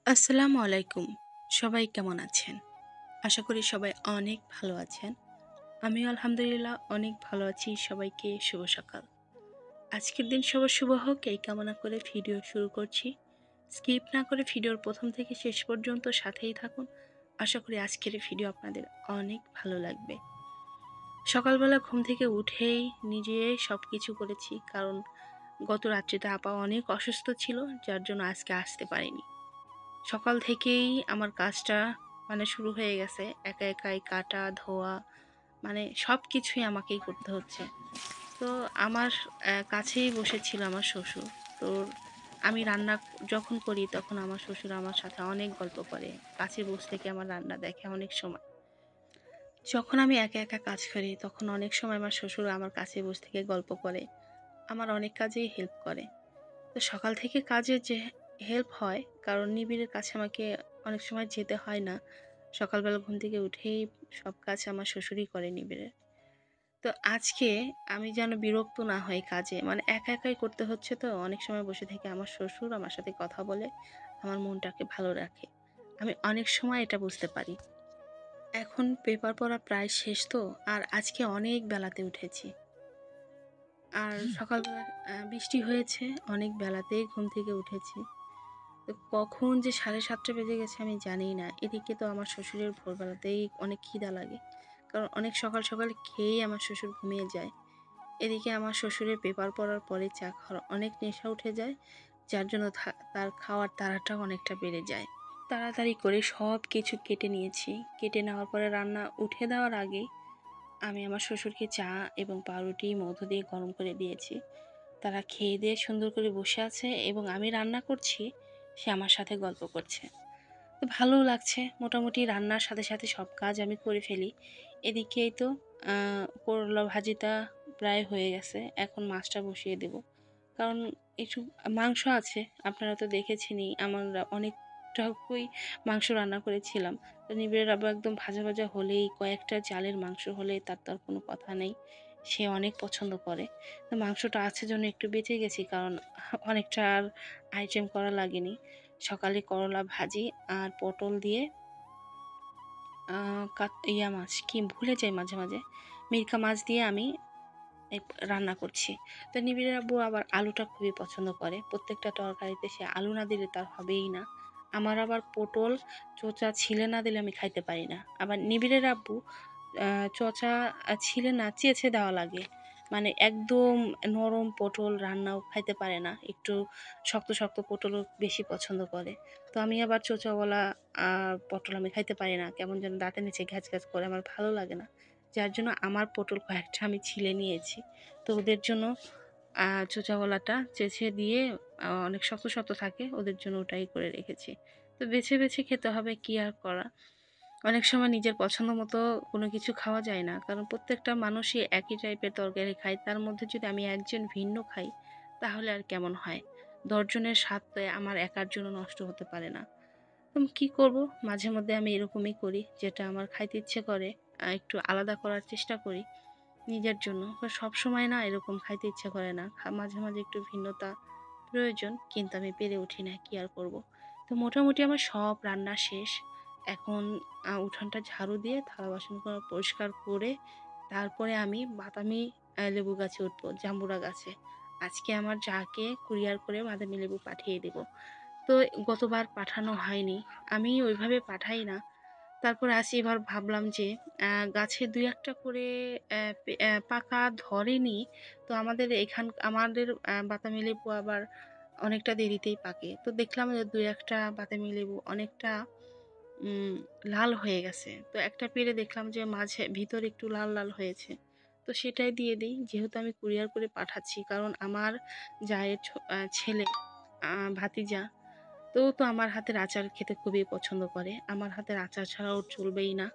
আসসালামু আলাইকুম। সবাই কেমন আছেন? আশা করি সবাই অনেক ভালো আছেন। আমিও আলহামদুলিল্লাহ অনেক ভালো আছি। সবাইকে শুভ সকাল। আজকের দিন সবার শুভ হোক এই কামনা করে ভিডিও শুরু করছি। স্কিপ না করে ভিডিওর প্রথম থেকে শেষ পর্যন্ত সাথেই থাকুন। আশা করি আজকের এই ভিডিও আপনাদের অনেক ভালো লাগবে। সকালবেলা ঘুম থেকে উঠেই নিজে সবকিছু করেছি, কারণ গত রাত্রিতে আপা অনেক অসুস্থ ছিল, যার জন্য আজকে আসতে পারিনি। সকাল থেকেই আমার কাজটা শুরু হয়ে গেছে। একা একাই কাটা ধোয়া, সব কিছুই আমাকেই করতে হচ্ছে। তো আমার কাছেই বসেছিল আমার শ্বশুর। তো আমি রান্না যখন করি তখন আমার শ্বশুর আমার সাথে অনেক গল্প করে, কাছে বসে থেকে আমার রান্না দেখে অনেক সময়। যখন আমি একা একা কাজ করি তখন অনেক সময় আমার শ্বশুর আমার কাছে বসে থেকে গল্প করে, আমার অনেক কাজেই হেল্প করে। তো সকাল থেকে কাজের যে হেল্প হয়, কারণ নিবিড়ের কাছে আমাকে অনেক সময় যেতে হয় না। সকালবেলা ঘুম থেকে উঠেই সব কাজ আমার শ্বশুরই করে নিবিড়ের। তো আজকে আমি যেন বিরক্ত না হই কাজে, একা একাই করতে হচ্ছে, তো অনেক সময় বসে থেকে আমার শ্বশুর আমার সাথে কথা বলে আমার মনটাকে ভালো রাখে। আমি অনেক সময় এটা বুঝতে পারি। এখন পেপার পড়া প্রায় শেষ, তো আর আজকে অনেক বেলাতে উঠেছি। আর সকালবেলা বৃষ্টি হয়েছে, অনেক বেলাতেই ঘুম থেকে উঠেছি। তো কখন যে 7:30 বেজে গেছে আমি জানিই না। এদিকে তো আমার শ্বশুরের ভোরবেলাতেই অনেক খিদা লাগে, কারণ অনেক সকাল সকাল খেয়েই আমার শ্বশুর ঘুমিয়ে যায়। এদিকে আমার শ্বশুরের পেপার পড়ার পরে চা খাওয়ার অনেক নেশা উঠে যায়, যার জন্য তার খাওয়ার তাড়াটাও অনেকটা বেড়ে যায়। তাড়াতাড়ি করে সব কিছু কেটে নিয়েছি। কেটে নেওয়ার পরে রান্না উঠে দেওয়ার আগেই আমি আমার শ্বশুরকে চা এবং পাউরুটি মধু দিয়ে গরম করে দিয়েছি। তারা খেয়ে দিয়ে সুন্দর করে বসে আছে এবং আমি রান্না করছি, সে আমার সাথে গল্প করছে। তো ভালোও লাগছে। মোটামুটি রান্নার সাথে সাথে সব কাজ আমি করে ফেলি। এদিকেই তো করলা ভাজিটা প্রায় হয়ে গেছে। এখন মাছটা বসিয়ে দেব, কারণ একটু মাংস আছে। আপনারা তো দেখেছেনই, আমরা অনেকটুকুই মাংস রান্না করেছিলাম। তো নিবিড়ের আবার একদম ভাজা ভাজা হলেই, কয়েকটা চালের মাংস হলেই তার তো আর কোনো কথা নেই। সে অনেক পছন্দ করে। তো মাংসটা আছে জন্য একটু বেঁচে গেছি, কারণ অনেকটা আর আইটেম করা লাগেনি। সকালে করলা ভাজি আর পটল দিয়ে ইয়া মাছ, কি ভুলে যাই মাঝে মাঝে, মিরকা মাছ দিয়ে আমি এই রান্না করছি। তো নিবিড়ের আব্বু আবার আলুটা খুবই পছন্দ করে। প্রত্যেকটা তরকারিতে সে আলু না দিলে তার হবেই না। আমার আবার পটল চোচা ছিলে না দিলে আমি খাইতে পারি না। আবার নিবিড়ের আব্বু চোচা ছিলে না চেঁচে দেওয়া লাগে। একদম নরম পটল রান্নাও খাইতে পারে না, একটু শক্ত শক্ত পটলও বেশি পছন্দ করে। তো আমি আবার চোচাওয়ালা পটল আমি খাইতে পারি না, কেমন যেন দাঁতের নিচে ঘ্যাচ ঘ্যাচ করে, আমার ভালো লাগে না। যার জন্য আমার পটল কয়েকটা আমি ছিলে নিয়েছি। তো ওদের জন্য চোচাওয়ালাটা চেঁচে দিয়ে, অনেক শক্ত শক্ত থাকে, ওদের জন্য ওটাই করে রেখেছি। তো বেছে বেছে খেতে হবে, কি আর করা। অনেক সময় নিজের পছন্দ মতো কোনো কিছু খাওয়া যায় না, কারণ প্রত্যেকটা মানুষই একই টাইপের তরকারি খায়। তার মধ্যে যদি আমি একজন ভিন্ন খাই, তাহলে আর কেমন হয়? ১০ জনের স্বাদ তো আমার একার জন্য নষ্ট হতে পারে না। কি করব, মাঝে মধ্যে আমি এরকমই করি, যেটা আমার খাইতে ইচ্ছে করে একটু আলাদা করার চেষ্টা করি নিজের জন্য। সব সময় না এরকম খাইতে ইচ্ছে করে না, মাঝে মাঝে একটু ভিন্নতা প্রয়োজন, কিন্তু আমি পেরে উঠি না, কি আর করব। তো মোটামুটি আমার সব রান্না শেষ। এখন উঠানটা ঝাড়ু দিয়ে থালা বাসনগুলো পরিষ্কার করে তারপরে আমি বাতামি লেবু গাছে উঠবো, জাম্বুরা গাছে। আজকে আমার যাকে কুরিয়ার করে বাদামি লেবু পাঠিয়ে দেব। তো গতবার পাঠানো হয়নি, আমি ওইভাবে পাঠাই না। তারপর আসি, এবার ভাবলাম যে গাছে ২-১টা করে পাকা ধরেনি। তো আমাদের বাতাবি লেবু আবার অনেকটা দেরিতেই পাকে। তো দেখলাম যে ২-১টা বাতাবি লেবু অনেকটা উম লাল হয়ে গেছে। তো একটা পেড়ে দেখলাম যে মাঝে ভিতরে একটু লাল লাল হয়েছে। তো সেটাই দিয়ে দিই, যেহেতু আমি কুরিয়ার করে পাঠাচ্ছি, কারণ আমার জায়ের ছেলে, ভাতিজা, তো ও তো আমার হাতের আচার খেতে খুবই পছন্দ করে। আমার হাতের আচার ছাড়া ওর চলবেই না।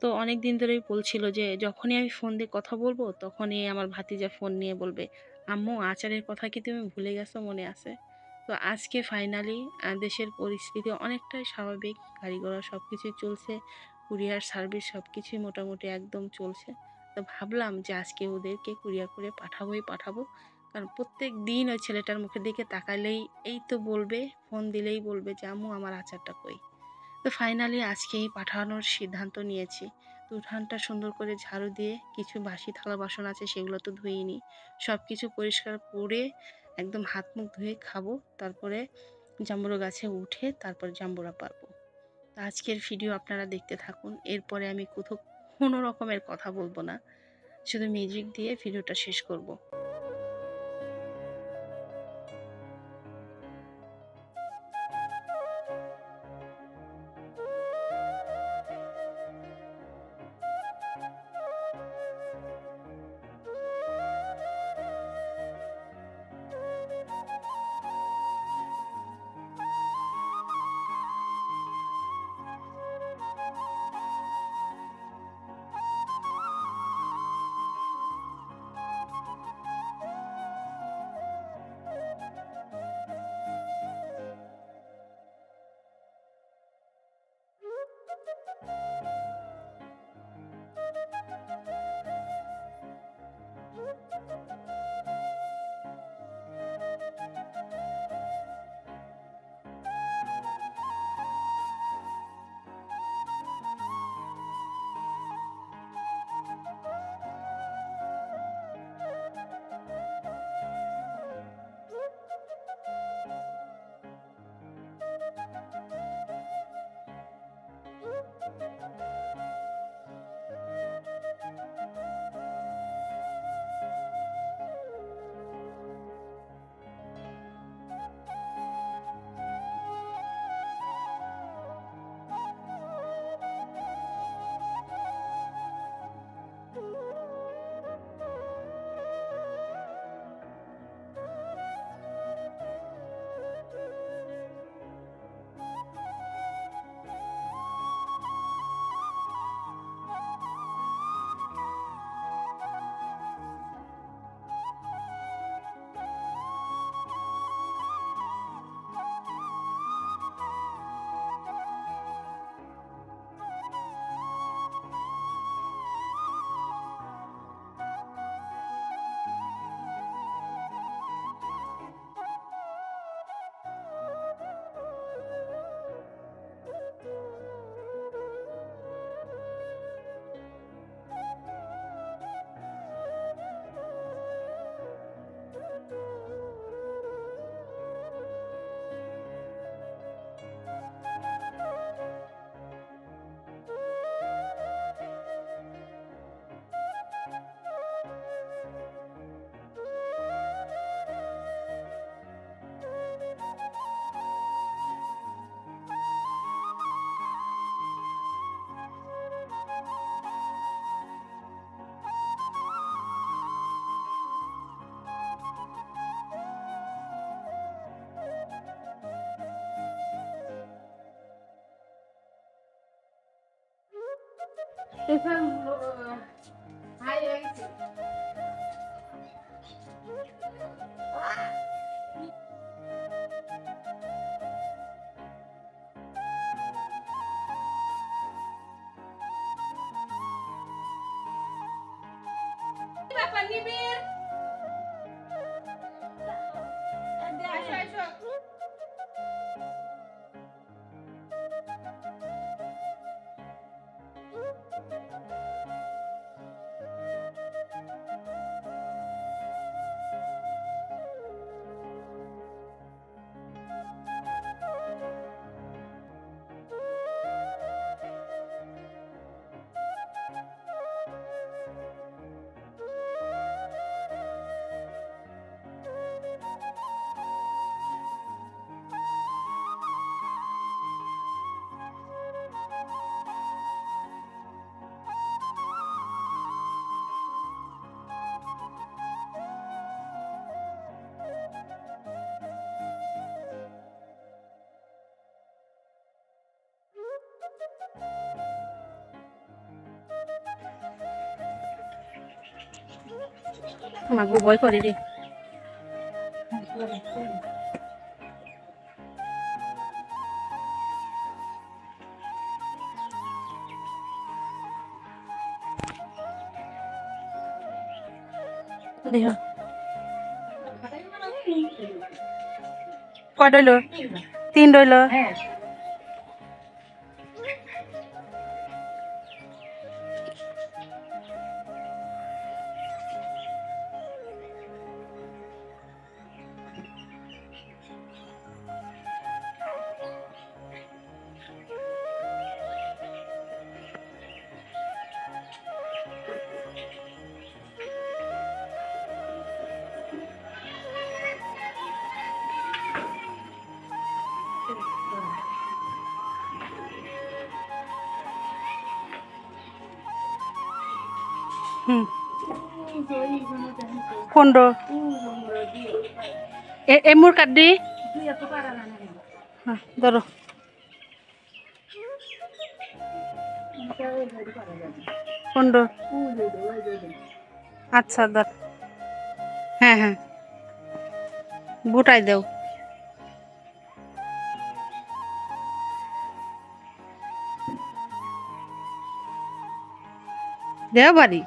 তো অনেক দিন ধরেই বলছিল যে যখনই আমি ফোন দিয়ে কথা বলবো তখনই আমার ভাতিজা ফোন নিয়ে বলবে, আম্মু আচারের কথা কি তুমি ভুলে গেছো, মনে আছে? তো আজকে ফাইনালি দেশের পরিস্থিতি অনেকটাই স্বাভাবিক, গাড়ি ঘোড়া সব কিছুই চলছে, কুরিয়ার সার্ভিস সব কিছুই মোটামুটি একদম চলছে। তো ভাবলাম যে আজকে ওদেরকে কুরিয়ার করে পাঠাবোই পাঠাবো, কারণ প্রত্যেক দিন ওই ছেলেটার মুখের দিকে তাকালেই এই তো বলবে, ফোন দিলেই বলবে যে আম্মু আমার আচারটা কই। তো ফাইনালি আজকেই পাঠানোর সিদ্ধান্ত নিয়েছি। তো উঠানটা সুন্দর করে ঝাড়ু দিয়ে কিছু বাসি থালা বাসন আছে সেগুলো তো ধুয়েই নিই, সব কিছু পরিষ্কার করে একদম হাত মুখ ধুয়ে খাবো, তারপরে জাম্বুরা গাছে উঠে তারপর জাম্বুরা পারবো। তো আজকের ভিডিও আপনারা দেখতে থাকুন। এরপরে আমি কোথাও কোনো রকমের কথা বলবো না, শুধু মিউজিক দিয়ে ভিডিওটা শেষ করব। মাগো ভয় করে রে। দেখ কয়টা হইলো? 3 রইলো। হুম 15 এমুর কাটি ধরো 15 আচ্ছা ধর হ্যাঁ হ্যাঁ বুটাই দাও দেও বাড়ি